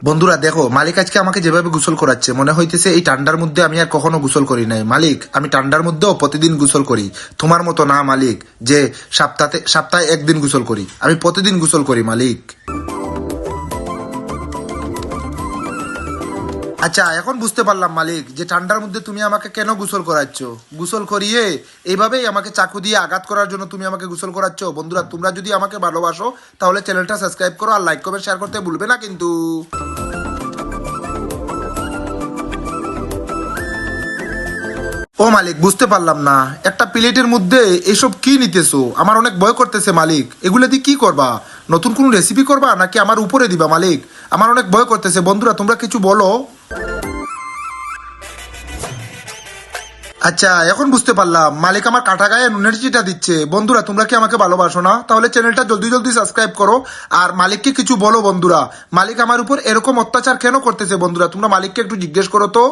বন্ধুরা দেখো, মালিক আজকে আমাকে যেভাবে গোসল করাচ্ছে মনে হইতেছে এই ঠান্ডার মধ্যে আমি আর কখনো গোসল করি নাই। মালিক, আমি ঠান্ডার মধ্যেও প্রতিদিন গোসল করি, তোমার মতো না মালিক যে সপ্তাহে একদিন গোসল করি। আমি প্রতিদিন গোসল করি মালিক। আচ্ছা, এখন বুঝতে পারলাম মালিক যে ঠান্ডার মধ্যে তুমি আমাকে কেন গোসল করাচ্ছ। গোসল করিয়ে এইভাবেই আমাকে চাকু দিয়ে আঘাত করার জন্য তুমি আমাকে গোসল করাচ্ছ। বন্ধুরা, তোমরা যদি আমাকে ভালোবাসো তাহলে চ্যানেলটা সাবস্ক্রাইব করো আর লাইক কমেন্ট শেয়ার করতে ভুলবে না কিন্তু। ও মালিক, বুঝতে পারলাম না, একটা প্লেটের মধ্যে এসব কি নিতেছো? আমার অনেক ভয় করতেছে মালিক। এগুলো দিয়ে কি করবা? নতুন কোন রেসিপি করবা নাকি আমার উপরে দিবা মালিক? আমার অনেক ভয় করতেছে। বন্ধুরা, তোমরা কিছু বলো। আচ্ছা, এখন বুঝতে পারলাম মালিক আমার কাটা গায়ে নুনের চিটা দিচ্ছে। বন্ধুরা, তোমরা কি আমাকে ভালোবাসো না? তাহলে চ্যানেলটা জলদি জলদি সাবস্ক্রাইব করো আর মালিককে কিছু বলো। বন্ধুরা, মালিক আমার উপর এরকম অত্যাচার কেন করতেছে? বন্ধুরা, তোমরা মালিককে একটু জিজ্ঞেস করো তো।